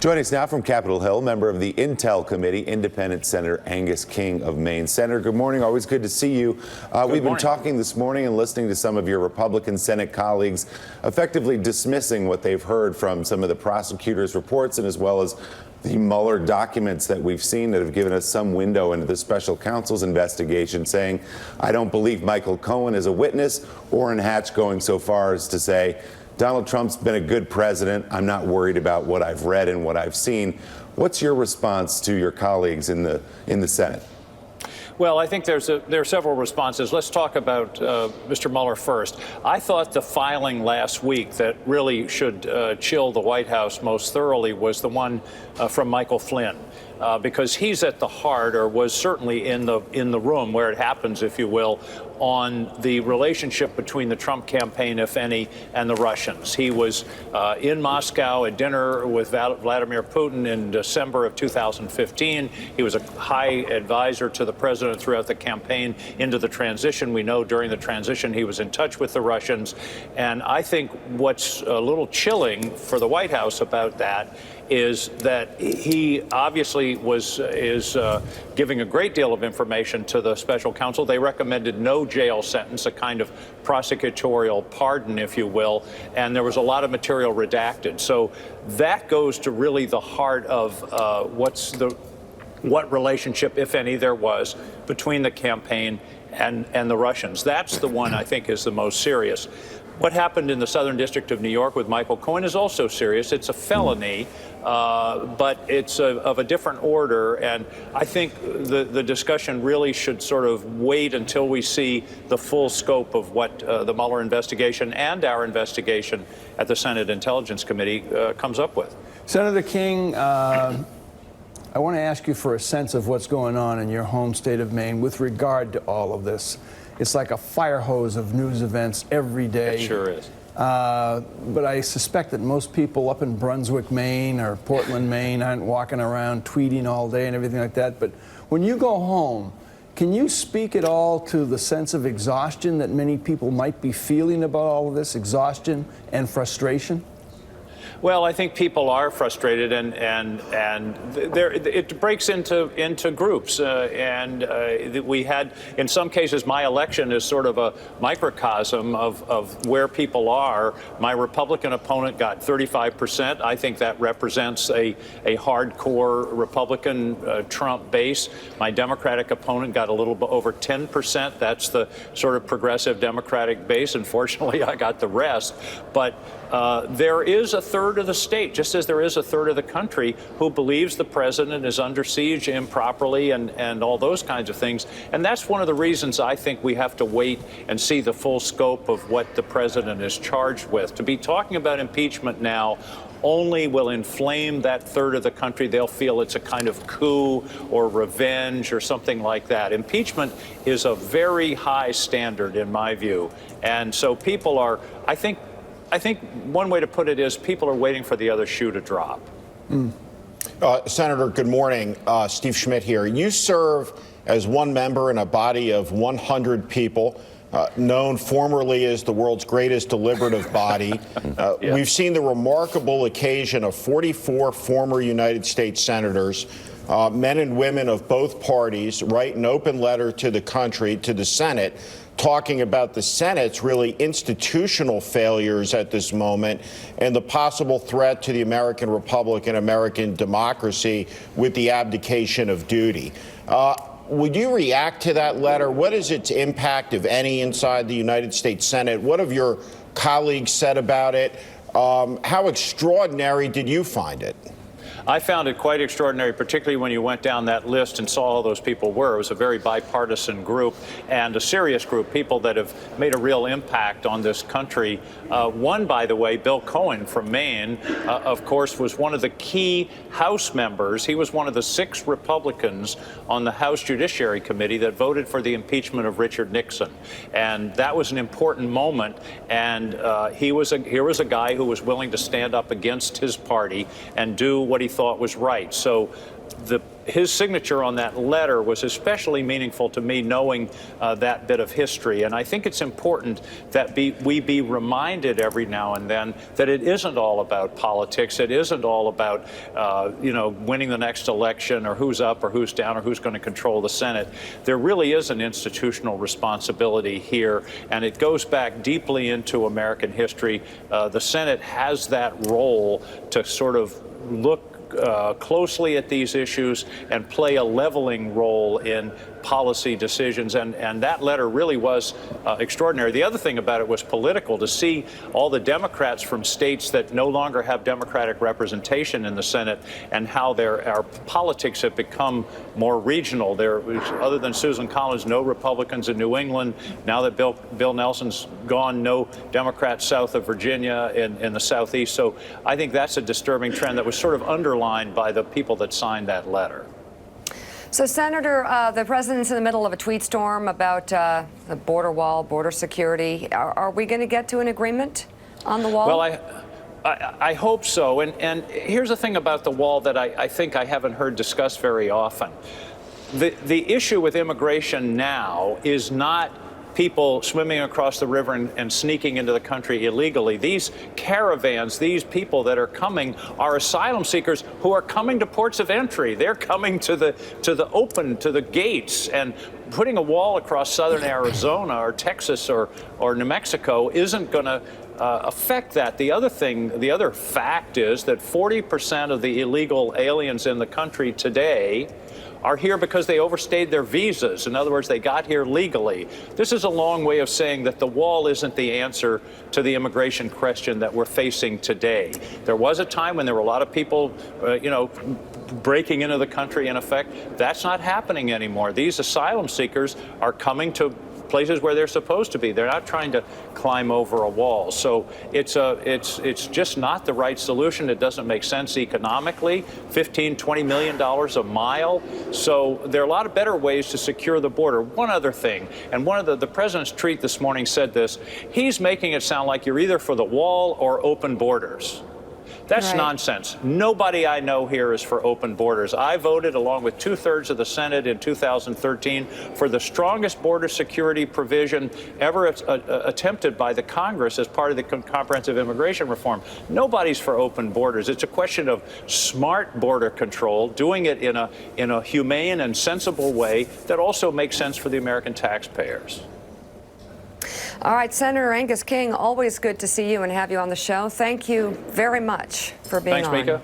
Joining us now from Capitol Hill, member of the Intel Committee, Independent Senator Angus King of Maine. Senator, good morning. Always good to see you. We've been talking this morning and listening to some of your Republican Senate colleagues effectively dismissing what they've heard from some of the prosecutors' reports and as well as the Muller documents that we've seen that have given us some window into the special counsel's investigation, saying, I don't believe Michael Cohen is a witness. Orrin Hatch going so far as to say, Donald Trump's been a good president. I'm not worried about what I've read and what I've seen. What's your response to your colleagues in the Senate? Well, I think there are several responses. Let's talk about Mr. Mueller first. I thought the filing last week that really should chill the White House most thoroughly was the one from Michael Flynn, because he's at the heart, or was certainly in the room where it happens, if you will, on the relationship between the Trump campaign, if any, and the Russians. He was in Moscow at dinner with Vladimir Putin in December of 2015. He was a high advisor to the president throughout the campaign into the transition. We know during the transition he was in touch with the Russians. And I think what's a little chilling for the White House about that is that he obviously is giving a great deal of information to the special counsel. They recommended no jail sentence, a kind of prosecutorial pardon, if you will, and there was a lot of material redacted. So that goes to really the heart of what relationship, if any, there was between the campaign and the Russians. That's the one I think is the most serious. What happened in the Southern District of New York with Michael Cohen is also serious. It's a felony, but it's of a different order. And I think the discussion really should sort of wait until we see the full scope of what the Mueller investigation and our investigation at the Senate Intelligence Committee comes up with. Senator King, I want to ask you for a sense of what's going on in your home state of Maine with regard to all of this. It's like a fire hose of news events every day. It sure is. But I suspect that most people up in Brunswick, Maine, or Portland, Maine, aren't walking around tweeting all day and everything like that. But when you go home, can you speak at all to the sense of exhaustion that many people might be feeling about all of this, exhaustion and frustration? Well, I think people are frustrated, and it breaks into groups. We had, in some cases, my election is sort of a microcosm of where people are. My Republican opponent got 35%. I think that represents a hardcore Republican Trump base. My Democratic opponent got a little bit over 10%. That's the sort of progressive Democratic base. Unfortunately, I got the rest. But there is a third of the state, just as there is a third of the country, who believes the president is under siege improperly and all those kinds of things. And that's one of the reasons I think we have to wait and see the full scope of what the president is charged with. To be talking about impeachment now only will inflame that third of the country. They'll feel it's a kind of coup or revenge or something like that. Impeachment is a very high standard in my view. And so people are, I think one way to put it is people are waiting for the other shoe to drop. Senator, good morning. Steve Schmidt here. You serve as one member in a body of 100 people, known formerly as the world's greatest deliberative body. Yeah. We've seen the remarkable occasion of 44 former United States senators, men and women of both parties, write an open letter to the country, to the Senate, talking about the Senate's really institutional failures at this moment and the possible threat to the American Republic and American democracy with the abdication of duty. Would you react to that letter? What is its impact, if any, inside the United States Senate? What have your colleagues said about it? How extraordinary did you find it? I found it quite extraordinary, particularly when you went down that list and saw all those people were. It was a very bipartisan group and a serious group, people that have made a real impact on this country. One, by the way, Bill Cohen from Maine, of course, was one of the key House members. He was one of the 6 Republicans on the House Judiciary Committee that voted for the impeachment of Richard Nixon. And that was an important moment. And here was a guy who was willing to stand up against his party and do what he thought was right. So his signature on that letter was especially meaningful to me, knowing that bit of history. And I think it's important that we be reminded every now and then that it isn't all about politics. It isn't all about, winning the next election or who's up or who's down or who's going to control the Senate. There really is an institutional responsibility here, and it goes back deeply into American history. The Senate has that role to sort of look closely at these issues and play a leveling role in policy decisions, and that letter really was extraordinary. The other thing about it was political. To see all the Democrats from states that no longer have Democratic representation in the Senate and how our politics have become more regional. There was, other than Susan Collins, no Republicans in New England. Now that Bill Nelson's gone, no Democrats south of Virginia in the Southeast. So I think that's a disturbing trend that was sort of underlined by the people that signed that letter. So, Senator, the president's in the middle of a tweet storm about the border wall, border security. Are we going to get to an agreement on the wall? Well, I hope so. And here's the thing about the wall that I think I haven't heard discussed very often. The issue with immigration now is not people swimming across the river and sneaking into the country illegally. These caravans, these people that are coming, are asylum seekers who are coming to ports of entry. They're coming to the gates, and putting a wall across southern Arizona or Texas or New Mexico isn't going to affect that. The other fact is that 40% of the illegal aliens in the country today are here because they overstayed their visas. In other words, they got here legally. This is a long way of saying that the wall isn't the answer to the immigration question that we're facing today. There was a time when there were a lot of people, breaking into the country, in effect. That's not happening anymore. These asylum seekers are coming to places where they're supposed to be. They're not trying to climb over a wall. So it's just not the right solution. It doesn't make sense economically. $15–20 million a mile. So there are a lot of better ways to secure the border. One other thing, and one of the president's tweet this morning said this. He's making it sound like you're either for the wall or open borders. That's right. Nonsense. Nobody I know here is for open borders. I voted, along with 2/3 of the Senate in 2013, for the strongest border security provision ever attempted by the Congress as part of the comprehensive immigration reform. Nobody's for open borders. It's a question of smart border control, doing it in a humane and sensible way that also makes sense for the American taxpayers. All right, Senator Angus King, always good to see you and have you on the show. Thank you very much for being on. Thanks, Mika.